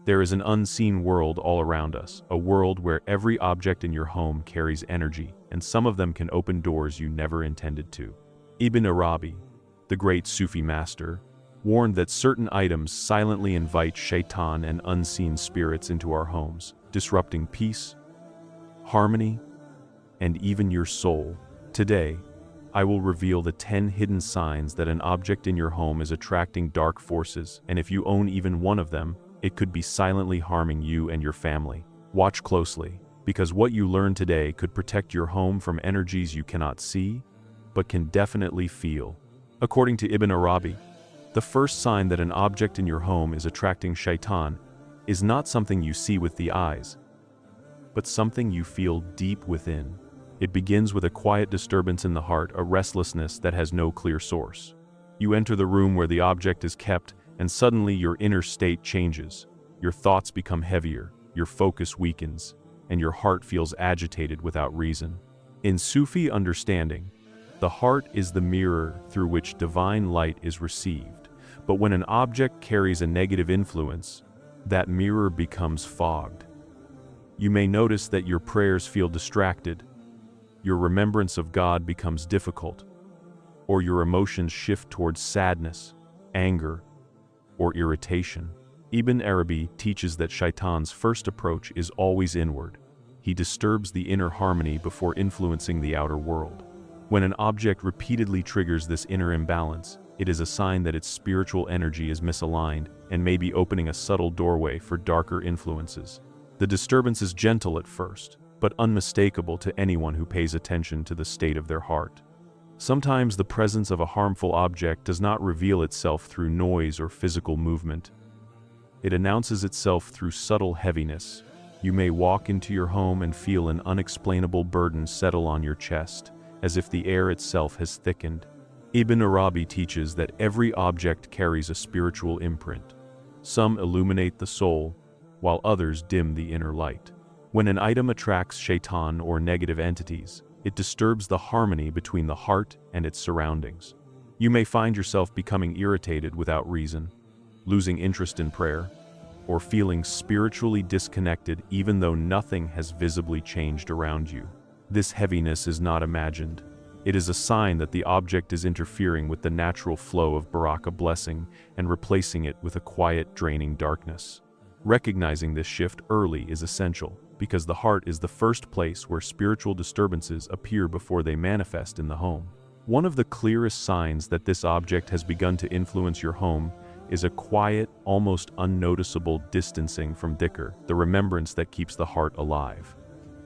There is an unseen world all around us, a world where every object in your home carries energy, and some of them can open doors you never intended to. Ibn Arabi, the great Sufi master, warned that certain items silently invite Shaitan and unseen spirits into our homes, disrupting peace, harmony, and even your soul. Today, I will reveal the 10 hidden signs that an object in your home is attracting dark forces, and if you own even one of them, it could be silently harming you and your family. Watch closely, because what you learn today could protect your home from energies you cannot see, but can definitely feel. According to Ibn Arabi, the first sign that an object in your home is attracting Shaitan is not something you see with the eyes, but something you feel deep within. It begins with a quiet disturbance in the heart, a restlessness that has no clear source. You enter the room where the object is kept, and suddenly your inner state changes. Your thoughts become heavier, your focus weakens, and your heart feels agitated without reason. In Sufi understanding, the heart is the mirror through which divine light is received. But when an object carries a negative influence, that mirror becomes fogged. You may notice that your prayers feel distracted, your remembrance of God becomes difficult, or your emotions shift towards sadness, anger, or irritation. Ibn Arabi teaches that Shaitan's first approach is always inward. He disturbs the inner harmony before influencing the outer world. When an object repeatedly triggers this inner imbalance, it is a sign that its spiritual energy is misaligned and may be opening a subtle doorway for darker influences. The disturbance is gentle at first, but unmistakable to anyone who pays attention to the state of their heart. Sometimes the presence of a harmful object does not reveal itself through noise or physical movement. It announces itself through subtle heaviness. You may walk into your home and feel an unexplainable burden settle on your chest, as if the air itself has thickened. Ibn Arabi teaches that every object carries a spiritual imprint. Some illuminate the soul, while others dim the inner light. When an item attracts Shaitan or negative entities, it disturbs the harmony between the heart and its surroundings. You may find yourself becoming irritated without reason, losing interest in prayer, or feeling spiritually disconnected even though nothing has visibly changed around you. This heaviness is not imagined. It is a sign that the object is interfering with the natural flow of Baraka blessing and replacing it with a quiet, draining darkness. Recognizing this shift early is essential, because the heart is the first place where spiritual disturbances appear before they manifest in the home. One of the clearest signs that this object has begun to influence your home is a quiet, almost unnoticeable distancing from dhikr, the remembrance that keeps the heart alive.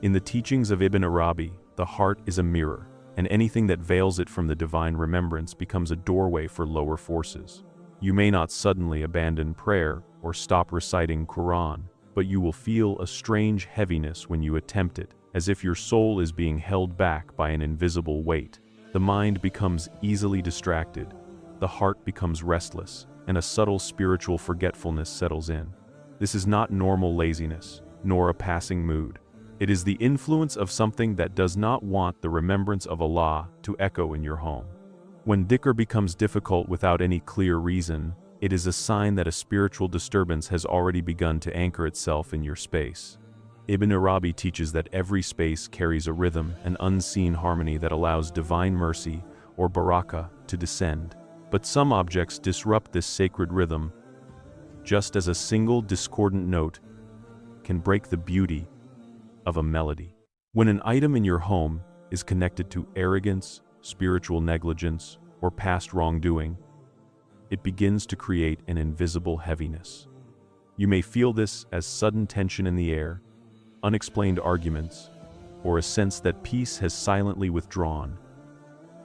In the teachings of Ibn Arabi, the heart is a mirror, and anything that veils it from the divine remembrance becomes a doorway for lower forces. You may not suddenly abandon prayer or stop reciting Quran, but you will feel a strange heaviness when you attempt it, as if your soul is being held back by an invisible weight. The mind becomes easily distracted, the heart becomes restless, and a subtle spiritual forgetfulness settles in. This is not normal laziness, nor a passing mood. It is the influence of something that does not want the remembrance of Allah to echo in your home. When dhikr becomes difficult without any clear reason, it is a sign that a spiritual disturbance has already begun to anchor itself in your space. Ibn Arabi teaches that every space carries a rhythm, an unseen harmony that allows divine mercy, or baraka, to descend. But some objects disrupt this sacred rhythm, just as a single discordant note can break the beauty of a melody. When an item in your home is connected to arrogance, spiritual negligence, or past wrongdoing, it begins to create an invisible heaviness. You may feel this as sudden tension in the air, unexplained arguments, or a sense that peace has silently withdrawn.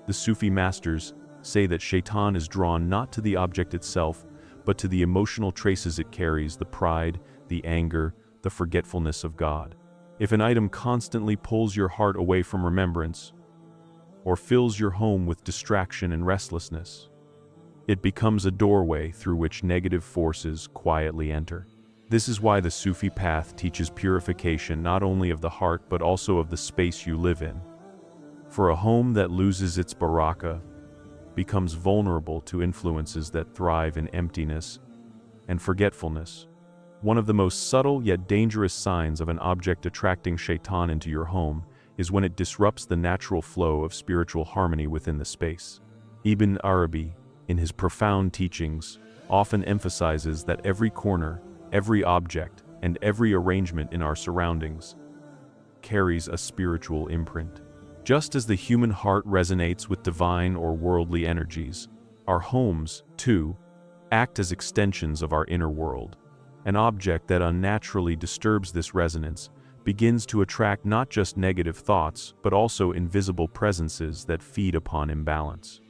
The Sufi masters say that Shaitan is drawn not to the object itself, but to the emotional traces it carries, the pride, the anger, the forgetfulness of God. If an item constantly pulls your heart away from remembrance, or fills your home with distraction and restlessness, it becomes a doorway through which negative forces quietly enter. This is why the Sufi path teaches purification not only of the heart but also of the space you live in. For a home that loses its baraka becomes vulnerable to influences that thrive in emptiness and forgetfulness. One of the most subtle yet dangerous signs of an object attracting Shaitan into your home is when it disrupts the natural flow of spiritual harmony within the space. Ibn Arabi, in his profound teachings, often emphasizes that every corner, every object, and every arrangement in our surroundings carries a spiritual imprint. Just as the human heart resonates with divine or worldly energies, our homes, too, act as extensions of our inner world. An object that unnaturally disturbs this resonance begins to attract not just negative thoughts, but also invisible presences that feed upon imbalance.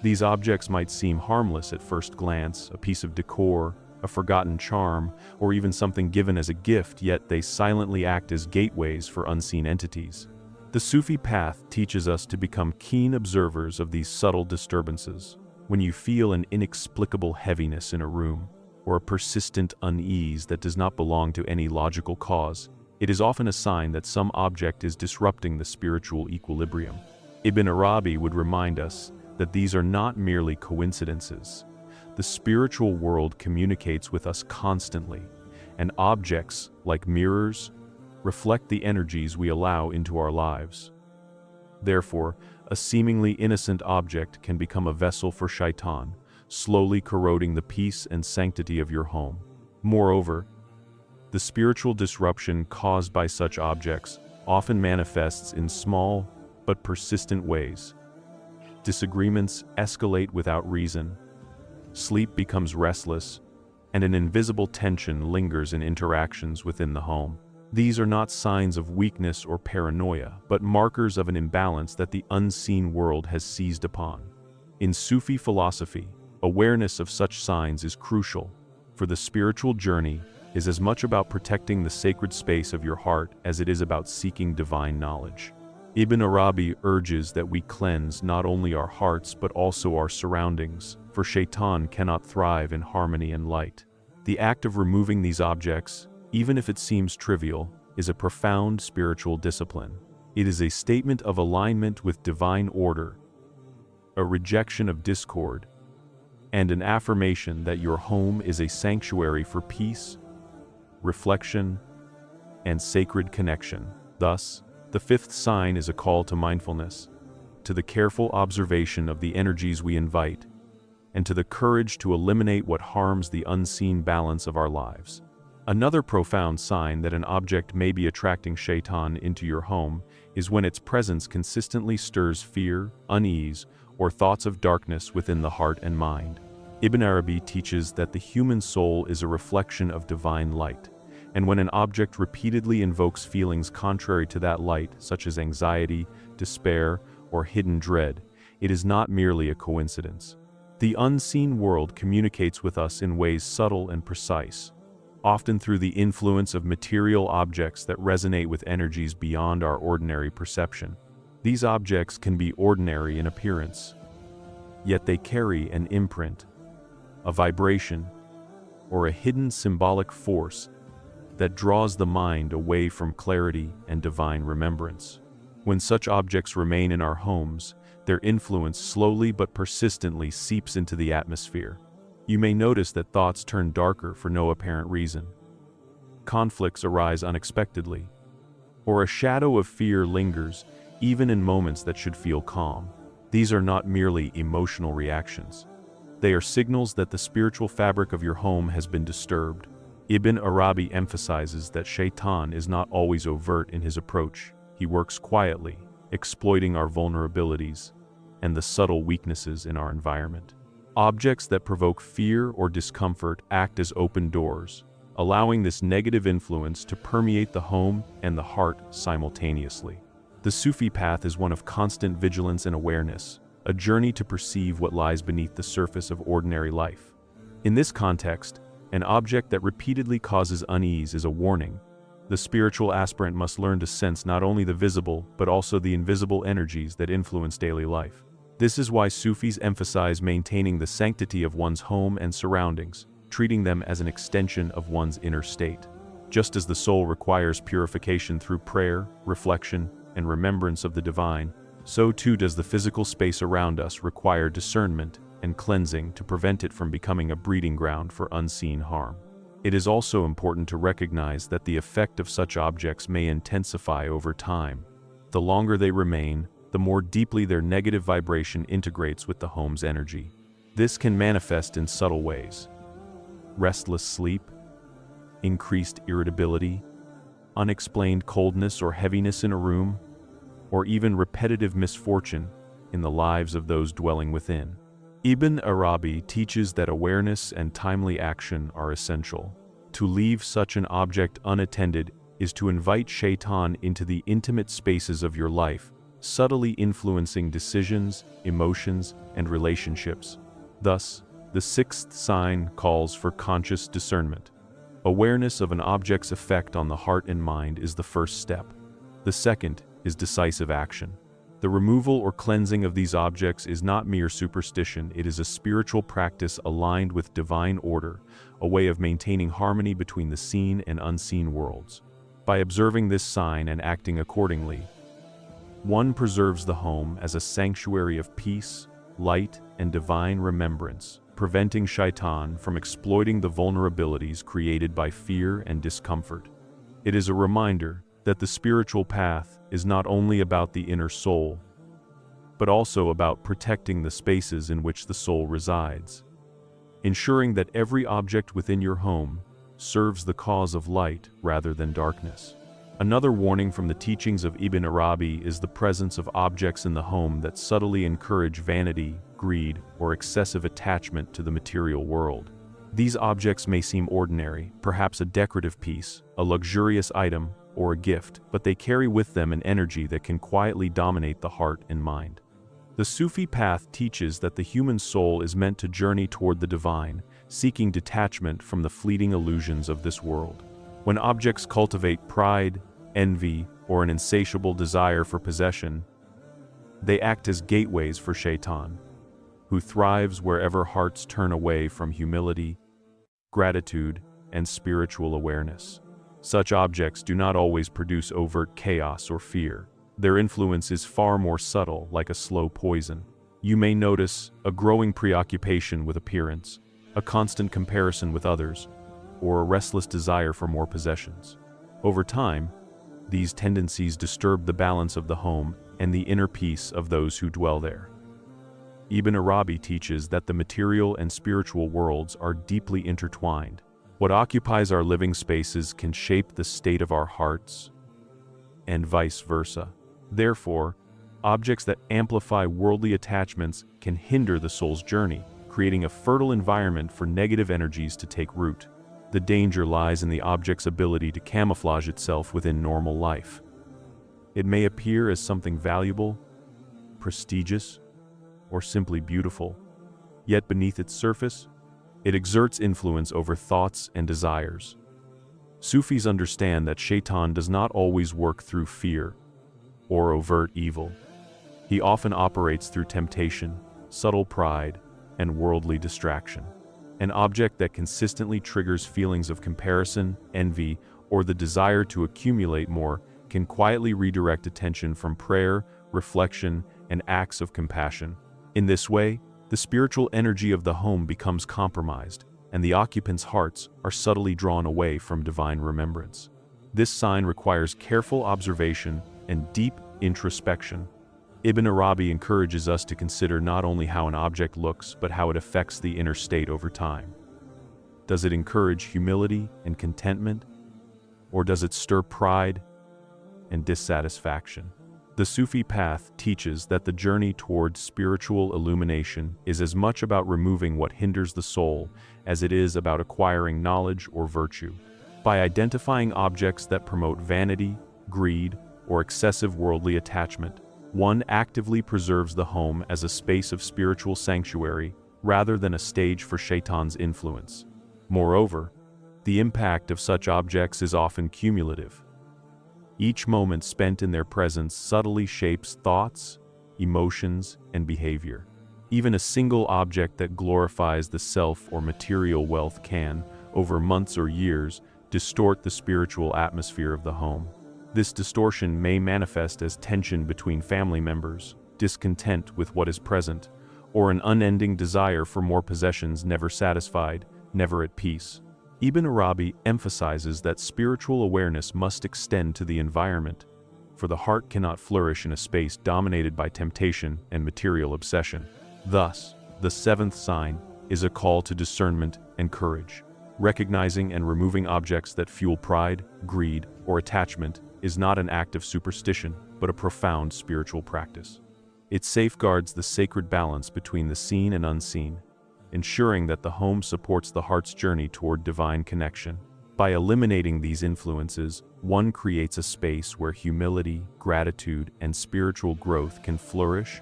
These objects might seem harmless at first glance, a piece of decor, a forgotten charm, or even something given as a gift, yet they silently act as gateways for unseen entities. The Sufi path teaches us to become keen observers of these subtle disturbances. When you feel an inexplicable heaviness in a room, or a persistent unease that does not belong to any logical cause, it is often a sign that some object is disrupting the spiritual equilibrium. Ibn Arabi would remind us that these are not merely coincidences. The spiritual world communicates with us constantly, and objects, like mirrors, reflect the energies we allow into our lives. Therefore, a seemingly innocent object can become a vessel for Shaitan, slowly corroding the peace and sanctity of your home. Moreover, the spiritual disruption caused by such objects often manifests in small but persistent ways. Disagreements escalate without reason, sleep becomes restless, and an invisible tension lingers in interactions within the home. These are not signs of weakness or paranoia, but markers of an imbalance that the unseen world has seized upon. In Sufi philosophy, awareness of such signs is crucial, for the spiritual journey is as much about protecting the sacred space of your heart as it is about seeking divine knowledge. Ibn Arabi urges that we cleanse not only our hearts but also our surroundings, for Shaitan cannot thrive in harmony and light. The act of removing these objects, even if it seems trivial, is a profound spiritual discipline. It is a statement of alignment with divine order, a rejection of discord, and an affirmation that your home is a sanctuary for peace, reflection, and sacred connection. Thus, the fifth sign is a call to mindfulness, to the careful observation of the energies we invite, and to the courage to eliminate what harms the unseen balance of our lives. Another profound sign that an object may be attracting Shaitan into your home is when its presence consistently stirs fear, unease, or thoughts of darkness within the heart and mind. Ibn Arabi teaches that the human soul is a reflection of divine light, and when an object repeatedly invokes feelings contrary to that light, such as anxiety, despair, or hidden dread, it is not merely a coincidence. The unseen world communicates with us in ways subtle and precise, often through the influence of material objects that resonate with energies beyond our ordinary perception. These objects can be ordinary in appearance, yet they carry an imprint, a vibration, or a hidden symbolic force that draws the mind away from clarity and divine remembrance. When such objects remain in our homes, their influence slowly but persistently seeps into the atmosphere. You may notice that thoughts turn darker for no apparent reason. Conflicts arise unexpectedly, or a shadow of fear lingers even in moments that should feel calm. These are not merely emotional reactions. They are signals that the spiritual fabric of your home has been disturbed. Ibn Arabi emphasizes that Shaitan is not always overt in his approach. He works quietly, exploiting our vulnerabilities and the subtle weaknesses in our environment. Objects that provoke fear or discomfort act as open doors, allowing this negative influence to permeate the home and the heart simultaneously. The Sufi path is one of constant vigilance and awareness, a journey to perceive what lies beneath the surface of ordinary life. In this context, an object that repeatedly causes unease is a warning. The spiritual aspirant must learn to sense not only the visible but also the invisible energies that influence daily life. This is why Sufis emphasize maintaining the sanctity of one's home and surroundings, treating them as an extension of one's inner state. Just as the soul requires purification through prayer, reflection, and remembrance of the divine, so too does the physical space around us require discernment and cleansing to prevent it from becoming a breeding ground for unseen harm. It is also important to recognize that the effect of such objects may intensify over time. The longer they remain, the more deeply their negative vibration integrates with the home's energy. This can manifest in subtle ways: restless sleep, increased irritability, unexplained coldness or heaviness in a room, or even repetitive misfortune in the lives of those dwelling within. Ibn Arabi teaches that awareness and timely action are essential. To leave such an object unattended is to invite Shaitan into the intimate spaces of your life, subtly influencing decisions, emotions, and relationships. Thus, the sixth sign calls for conscious discernment. Awareness of an object's effect on the heart and mind is the first step. The second is decisive action. The removal or cleansing of these objects is not mere superstition, it is a spiritual practice aligned with divine order, a way of maintaining harmony between the seen and unseen worlds. By observing this sign and acting accordingly, one preserves the home as a sanctuary of peace, light, and divine remembrance, preventing Shaitan from exploiting the vulnerabilities created by fear and discomfort. It is a reminder that the spiritual path is not only about the inner soul, but also about protecting the spaces in which the soul resides, ensuring that every object within your home serves the cause of light rather than darkness. Another warning from the teachings of Ibn Arabi is the presence of objects in the home that subtly encourage vanity, greed, or excessive attachment to the material world. These objects may seem ordinary, perhaps a decorative piece, a luxurious item, or a gift, but they carry with them an energy that can quietly dominate the heart and mind. The Sufi path teaches that the human soul is meant to journey toward the divine, seeking detachment from the fleeting illusions of this world. When objects cultivate pride, envy, or an insatiable desire for possession, they act as gateways for Shaitan, who thrives wherever hearts turn away from humility, gratitude, and spiritual awareness. Such objects do not always produce overt chaos or fear. Their influence is far more subtle, like a slow poison. You may notice a growing preoccupation with appearance, a constant comparison with others, or a restless desire for more possessions. Over time, these tendencies disturb the balance of the home and the inner peace of those who dwell there. Ibn Arabi teaches that the material and spiritual worlds are deeply intertwined. What occupies our living spaces can shape the state of our hearts, and vice versa. Therefore, objects that amplify worldly attachments can hinder the soul's journey, creating a fertile environment for negative energies to take root. The danger lies in the object's ability to camouflage itself within normal life. It may appear as something valuable, prestigious, or simply beautiful, yet beneath its surface, it exerts influence over thoughts and desires. Sufis understand that Shaitan does not always work through fear or overt evil. He often operates through temptation, subtle pride, and worldly distraction. An object that consistently triggers feelings of comparison, envy, or the desire to accumulate more can quietly redirect attention from prayer, reflection, and acts of compassion. In this way, the spiritual energy of the home becomes compromised, and the occupants' hearts are subtly drawn away from divine remembrance. This sign requires careful observation and deep introspection. Ibn Arabi encourages us to consider not only how an object looks, but how it affects the inner state over time. Does it encourage humility and contentment, or does it stir pride and dissatisfaction? The Sufi path teaches that the journey towards spiritual illumination is as much about removing what hinders the soul as it is about acquiring knowledge or virtue. By identifying objects that promote vanity, greed, or excessive worldly attachment, one actively preserves the home as a space of spiritual sanctuary rather than a stage for Shaitan's influence. Moreover, the impact of such objects is often cumulative. Each moment spent in their presence subtly shapes thoughts, emotions, and behavior. Even a single object that glorifies the self or material wealth can, over months or years, distort the spiritual atmosphere of the home. This distortion may manifest as tension between family members, discontent with what is present, or an unending desire for more possessions never satisfied, never at peace. Ibn Arabi emphasizes that spiritual awareness must extend to the environment, for the heart cannot flourish in a space dominated by temptation and material obsession. Thus, the seventh sign is a call to discernment and courage. Recognizing and removing objects that fuel pride, greed, or attachment is not an act of superstition, but a profound spiritual practice. It safeguards the sacred balance between the seen and unseen, ensuring that the home supports the heart's journey toward divine connection. By eliminating these influences, one creates a space where humility, gratitude, and spiritual growth can flourish,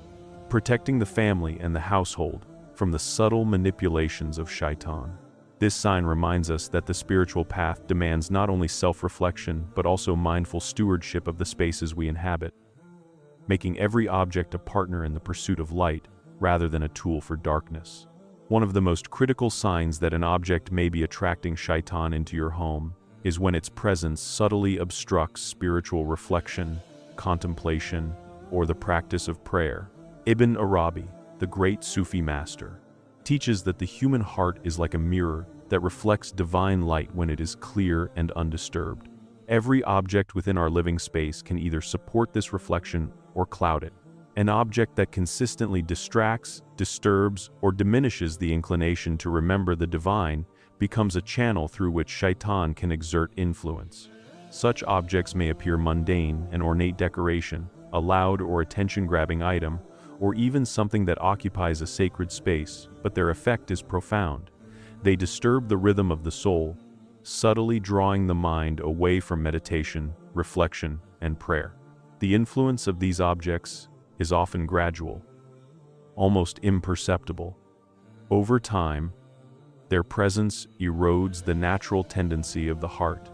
protecting the family and the household from the subtle manipulations of Shaitan. This sign reminds us that the spiritual path demands not only self-reflection but also mindful stewardship of the spaces we inhabit, making every object a partner in the pursuit of light rather than a tool for darkness. One of the most critical signs that an object may be attracting Shaitan into your home is when its presence subtly obstructs spiritual reflection, contemplation, or the practice of prayer. Ibn Arabi, the great Sufi master, teaches that the human heart is like a mirror that reflects divine light when it is clear and undisturbed. Every object within our living space can either support this reflection or cloud it. An object that consistently distracts, disturbs, or diminishes the inclination to remember the divine becomes a channel through which Shaitan can exert influence. Such objects may appear mundane, an ornate decoration, a loud or attention-grabbing item, or even something that occupies a sacred space, but their effect is profound. They disturb the rhythm of the soul, subtly drawing the mind away from meditation, reflection, and prayer. The influence of these objects is often gradual, almost imperceptible. Over time, their presence erodes the natural tendency of the heart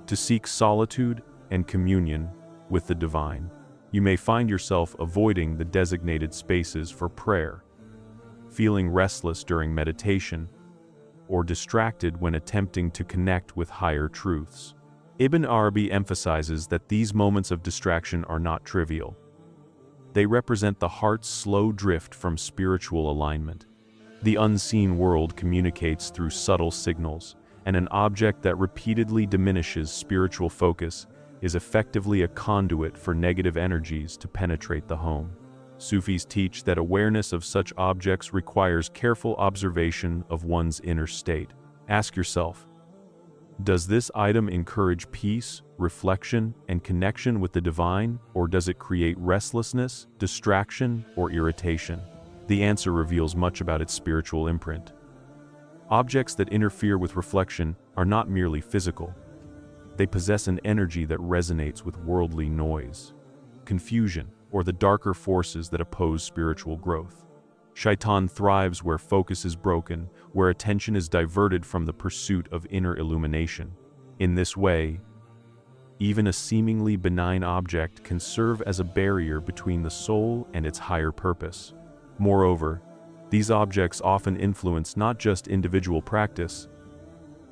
to seek solitude and communion with the divine. You may find yourself avoiding the designated spaces for prayer, feeling restless during meditation, or distracted when attempting to connect with higher truths. Ibn Arabi emphasizes that these moments of distraction are not trivial. They represent the heart's slow drift from spiritual alignment. The unseen world communicates through subtle signals, and an object that repeatedly diminishes spiritual focus is effectively a conduit for negative energies to penetrate the home. Sufis teach that awareness of such objects requires careful observation of one's inner state. Ask yourself, does this item encourage peace, reflection, and connection with the divine, or does it create restlessness, distraction, or irritation? The answer reveals much about its spiritual imprint. Objects that interfere with reflection are not merely physical. They possess an energy that resonates with worldly noise, confusion, or the darker forces that oppose spiritual growth. Shaitan thrives where focus is broken, where attention is diverted from the pursuit of inner illumination. In this way, even a seemingly benign object can serve as a barrier between the soul and its higher purpose. Moreover, these objects often influence not just individual practice,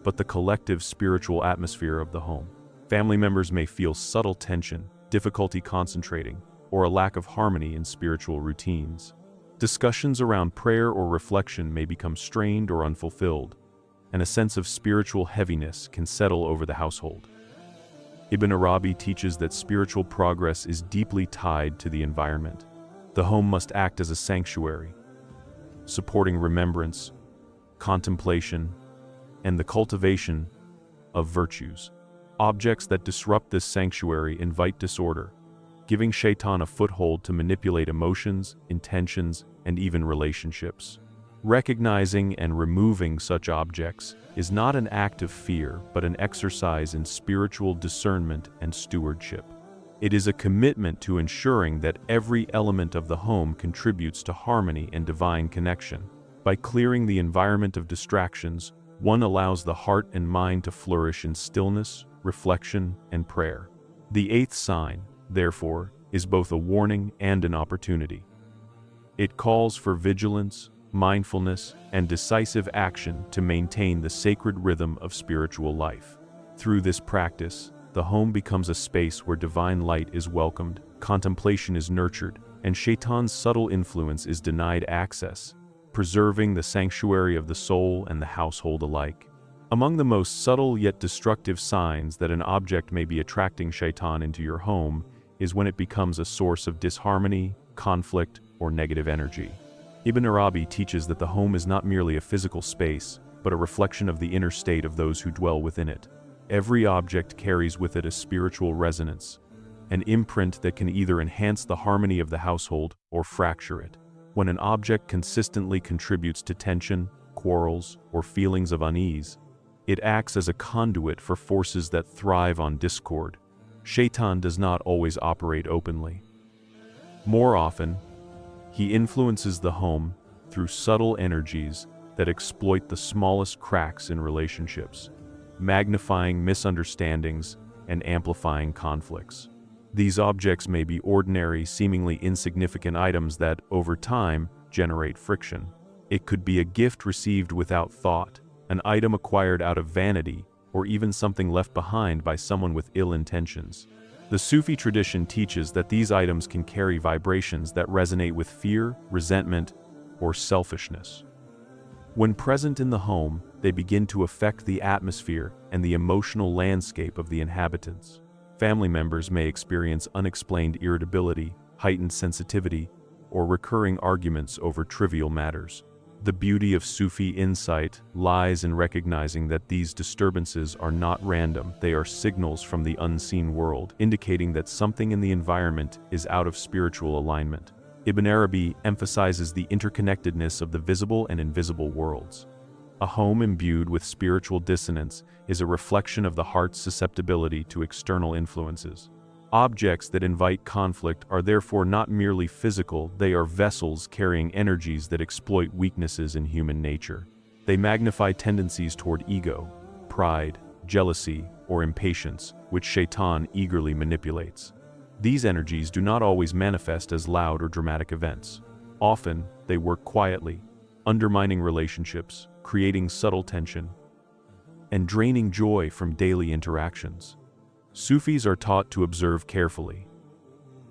but the collective spiritual atmosphere of the home. Family members may feel subtle tension, difficulty concentrating, or a lack of harmony in spiritual routines. Discussions around prayer or reflection may become strained or unfulfilled, and a sense of spiritual heaviness can settle over the household. Ibn Arabi teaches that spiritual progress is deeply tied to the environment. The home must act as a sanctuary, supporting remembrance, contemplation, and the cultivation of virtues. Objects that disrupt this sanctuary invite disorder, giving Shaitan a foothold to manipulate emotions, intentions, and even relationships. Recognizing and removing such objects is not an act of fear, but an exercise in spiritual discernment and stewardship. It is a commitment to ensuring that every element of the home contributes to harmony and divine connection. By clearing the environment of distractions, one allows the heart and mind to flourish in stillness, reflection, and prayer. The eighth sign, therefore, is both a warning and an opportunity. It calls for vigilance, mindfulness, and decisive action to maintain the sacred rhythm of spiritual life. Through this practice, the home becomes a space where divine light is welcomed, contemplation is nurtured, and Shaitan's subtle influence is denied access, preserving the sanctuary of the soul and the household alike. Among the most subtle yet destructive signs that an object may be attracting Shaitan into your home is when it becomes a source of disharmony, conflict, or negative energy. Ibn Arabi teaches that the home is not merely a physical space, but a reflection of the inner state of those who dwell within it. Every object carries with it a spiritual resonance, an imprint that can either enhance the harmony of the household or fracture it. When an object consistently contributes to tension, quarrels, or feelings of unease, it acts as a conduit for forces that thrive on discord. Shaitan does not always operate openly. More often, he influences the home through subtle energies that exploit the smallest cracks in relationships, magnifying misunderstandings and amplifying conflicts. These objects may be ordinary, seemingly insignificant items that, over time, generate friction. It could be a gift received without thought, an item acquired out of vanity, or even something left behind by someone with ill intentions. The Sufi tradition teaches that these items can carry vibrations that resonate with fear, resentment, or selfishness. When present in the home, they begin to affect the atmosphere and the emotional landscape of the inhabitants. Family members may experience unexplained irritability, heightened sensitivity, or recurring arguments over trivial matters. The beauty of Sufi insight lies in recognizing that these disturbances are not random. They are signals from the unseen world, indicating that something in the environment is out of spiritual alignment. Ibn Arabi emphasizes the interconnectedness of the visible and invisible worlds. A home imbued with spiritual dissonance is a reflection of the heart's susceptibility to external influences. Objects that invite conflict are therefore not merely physical, they are vessels carrying energies that exploit weaknesses in human nature. They magnify tendencies toward ego, pride, jealousy, or impatience, which Shaitan eagerly manipulates. These energies do not always manifest as loud or dramatic events. Often, they work quietly, undermining relationships, creating subtle tension, and draining joy from daily interactions. Sufis are taught to observe carefully.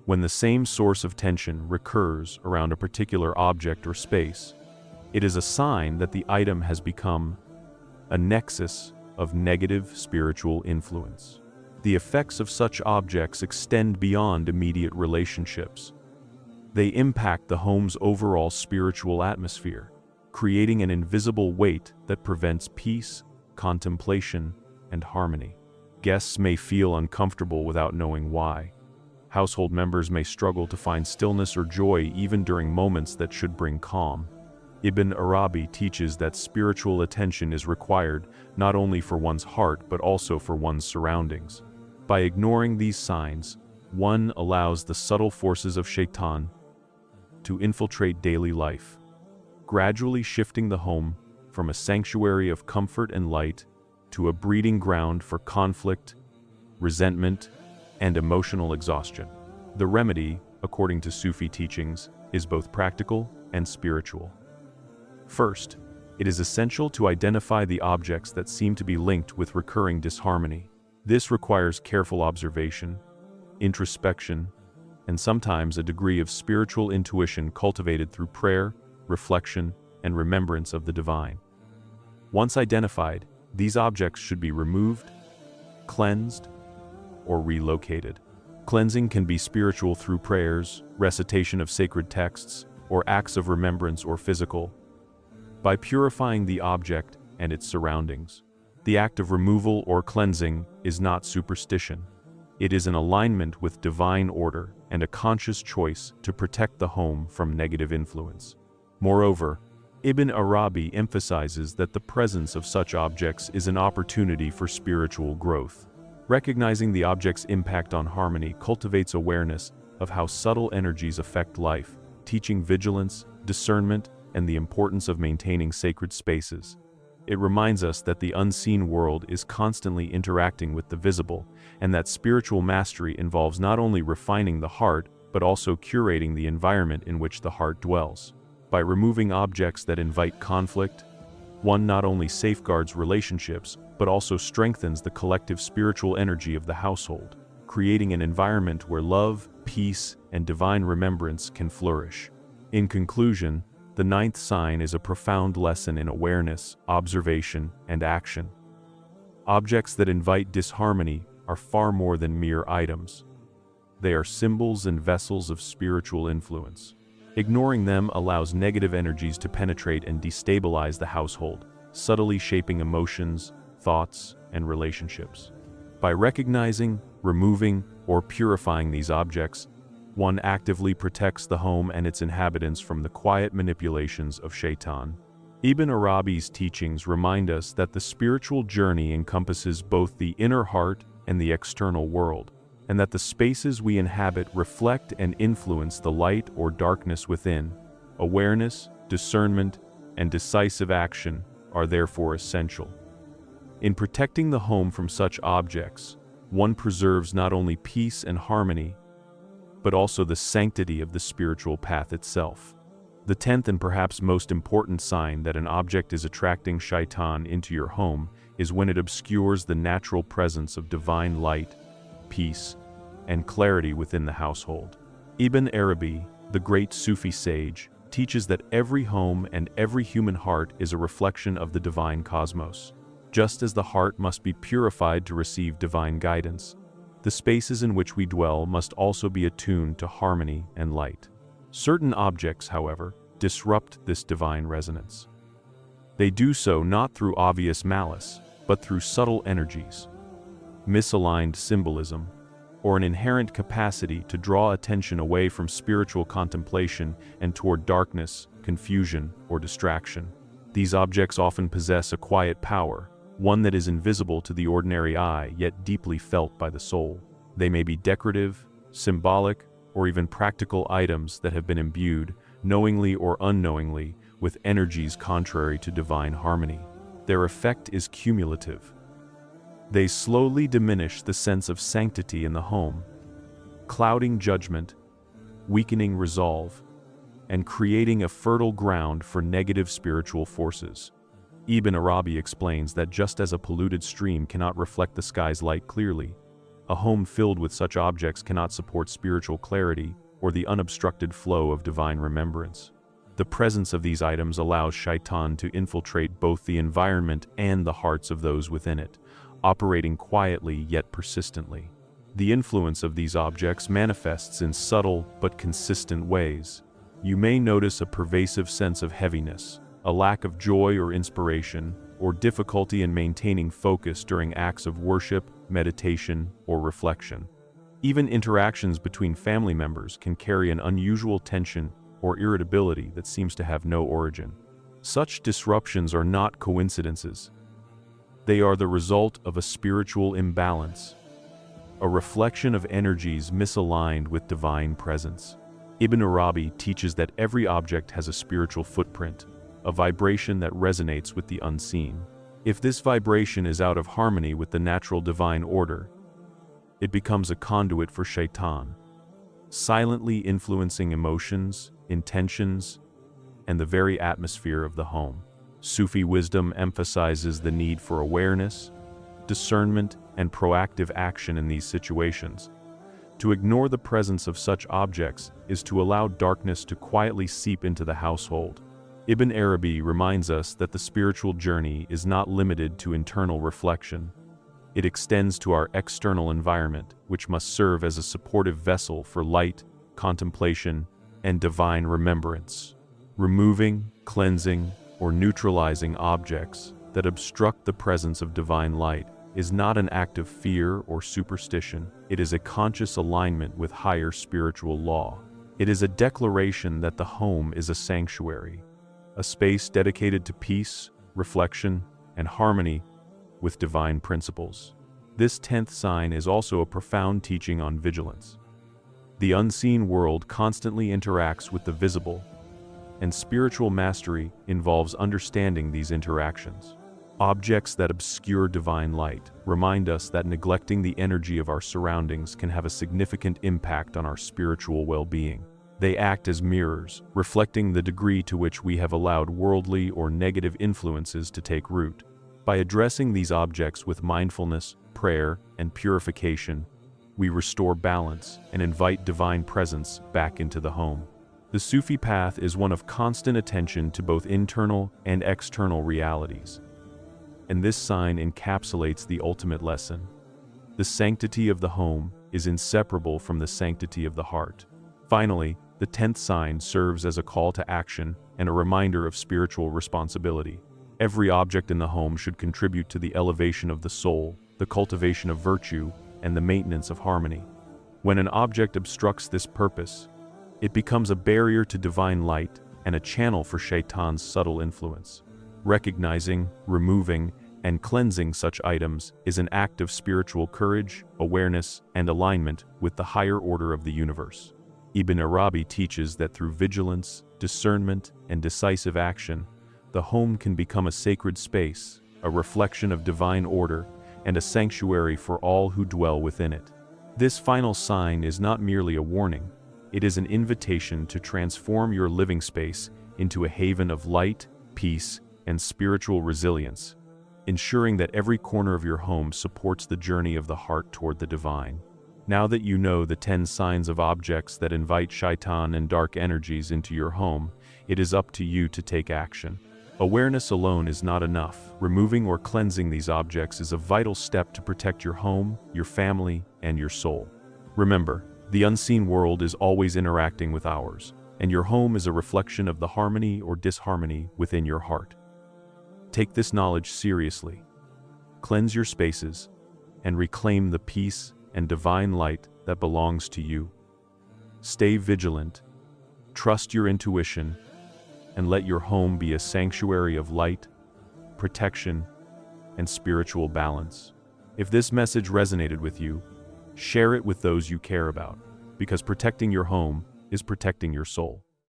When the same source of tension recurs around a particular object or space, it is a sign that the item has become a nexus of negative spiritual influence. The effects of such objects extend beyond immediate relationships. They impact the home's overall spiritual atmosphere, creating an invisible weight that prevents peace, contemplation, and harmony. Guests may feel uncomfortable without knowing why. Household members may struggle to find stillness or joy even during moments that should bring calm. Ibn Arabi teaches that spiritual attention is required not only for one's heart but also for one's surroundings. By ignoring these signs, one allows the subtle forces of Shaitan to infiltrate daily life, gradually shifting the home from a sanctuary of comfort and light to a breeding ground for conflict, resentment, and emotional exhaustion. The remedy, according to Sufi teachings, is both practical and spiritual. First, it is essential to identify the objects that seem to be linked with recurring disharmony. This requires careful observation, introspection, and sometimes a degree of spiritual intuition cultivated through prayer, reflection, and remembrance of the divine. Once identified, these objects should be removed, cleansed, or relocated. Cleansing can be spiritual through prayers, recitation of sacred texts, or acts of remembrance, or physical, by purifying the object and its surroundings. The act of removal or cleansing is not superstition. It is an alignment with divine order and a conscious choice to protect the home from negative influence. Moreover, Ibn Arabi emphasizes that the presence of such objects is an opportunity for spiritual growth. Recognizing the object's impact on harmony cultivates awareness of how subtle energies affect life, teaching vigilance, discernment, and the importance of maintaining sacred spaces. It reminds us that the unseen world is constantly interacting with the visible, and that spiritual mastery involves not only refining the heart, but also curating the environment in which the heart dwells. By removing objects that invite conflict, one not only safeguards relationships, but also strengthens the collective spiritual energy of the household, creating an environment where love, peace, and divine remembrance can flourish. In conclusion, the ninth sign is a profound lesson in awareness, observation, and action. Objects that invite disharmony are far more than mere items. They are symbols and vessels of spiritual influence. Ignoring them allows negative energies to penetrate and destabilize the household, subtly shaping emotions, thoughts, and relationships. By recognizing, removing, or purifying these objects, one actively protects the home and its inhabitants from the quiet manipulations of Shaitan. Ibn Arabi's teachings remind us that the spiritual journey encompasses both the inner heart and the external world, and that the spaces we inhabit reflect and influence the light or darkness within. Awareness, discernment, and decisive action are therefore essential. In protecting the home from such objects, one preserves not only peace and harmony, but also the sanctity of the spiritual path itself. The 10th and perhaps most important sign that an object is attracting Shaitan into your home is when it obscures the natural presence of divine light, peace, and clarity within the household. Ibn Arabi, the great Sufi sage, teaches that every home and every human heart is a reflection of the divine cosmos. Just as the heart must be purified to receive divine guidance, the spaces in which we dwell must also be attuned to harmony and light. Certain objects, however, disrupt this divine resonance. They do so not through obvious malice, but through subtle energies, misaligned symbolism, or an inherent capacity to draw attention away from spiritual contemplation and toward darkness, confusion, or distraction. These objects often possess a quiet power, one that is invisible to the ordinary eye yet deeply felt by the soul. They may be decorative, symbolic, or even practical items that have been imbued, knowingly or unknowingly, with energies contrary to divine harmony. Their effect is cumulative. They slowly diminish the sense of sanctity in the home, clouding judgment, weakening resolve, and creating a fertile ground for negative spiritual forces. Ibn Arabi explains that just as a polluted stream cannot reflect the sky's light clearly, a home filled with such objects cannot support spiritual clarity or the unobstructed flow of divine remembrance. The presence of these items allows Shaitan to infiltrate both the environment and the hearts of those within it, operating quietly yet persistently. The influence of these objects manifests in subtle but consistent ways. You may notice a pervasive sense of heaviness, a lack of joy or inspiration, or difficulty in maintaining focus during acts of worship, meditation, or reflection. Even interactions between family members can carry an unusual tension or irritability that seems to have no origin. Such disruptions are not coincidences. They are the result of a spiritual imbalance, a reflection of energies misaligned with divine presence. Ibn Arabi teaches that every object has a spiritual footprint, a vibration that resonates with the unseen. If this vibration is out of harmony with the natural divine order, it becomes a conduit for Shaitan, silently influencing emotions, intentions, and the very atmosphere of the home. Sufi wisdom emphasizes the need for awareness, discernment, and proactive action in these situations. To ignore the presence of such objects is to allow darkness to quietly seep into the household. Ibn Arabi reminds us that the spiritual journey is not limited to internal reflection. It extends to our external environment, which must serve as a supportive vessel for light, contemplation, and divine remembrance. Removing, cleansing, or neutralizing objects that obstruct the presence of divine light is not an act of fear or superstition. It is a conscious alignment with higher spiritual law. It is a declaration that the home is a sanctuary, a space dedicated to peace, reflection, and harmony with divine principles. This 10th sign is also a profound teaching on vigilance. The unseen world constantly interacts with the visible, and spiritual mastery involves understanding these interactions. Objects that obscure divine light remind us that neglecting the energy of our surroundings can have a significant impact on our spiritual well-being. They act as mirrors, reflecting the degree to which we have allowed worldly or negative influences to take root. By addressing these objects with mindfulness, prayer, and purification, we restore balance and invite divine presence back into the home. The Sufi path is one of constant attention to both internal and external realities, and this sign encapsulates the ultimate lesson. The sanctity of the home is inseparable from the sanctity of the heart. Finally, the 10th sign serves as a call to action and a reminder of spiritual responsibility. Every object in the home should contribute to the elevation of the soul, the cultivation of virtue, and the maintenance of harmony. When an object obstructs this purpose, it becomes a barrier to divine light and a channel for Shaitan's subtle influence. Recognizing, removing, and cleansing such items is an act of spiritual courage, awareness, and alignment with the higher order of the universe. Ibn Arabi teaches that through vigilance, discernment, and decisive action, the home can become a sacred space, a reflection of divine order, and a sanctuary for all who dwell within it. This final sign is not merely a warning, it is an invitation to transform your living space into a haven of light, peace, and spiritual resilience, ensuring that every corner of your home supports the journey of the heart toward the divine. Now that you know the 10 signs of objects that invite Shaitan and dark energies into your home, it is up to you to take action. Awareness alone is not enough. Removing or cleansing these objects is a vital step to protect your home, your family, and your soul. Remember, the unseen world is always interacting with ours, and your home is a reflection of the harmony or disharmony within your heart. Take this knowledge seriously. Cleanse your spaces, and reclaim the peace and divine light that belongs to you. Stay vigilant, trust your intuition, and let your home be a sanctuary of light, protection, and spiritual balance. If this message resonated with you, share it with those you care about, because protecting your home is protecting your soul.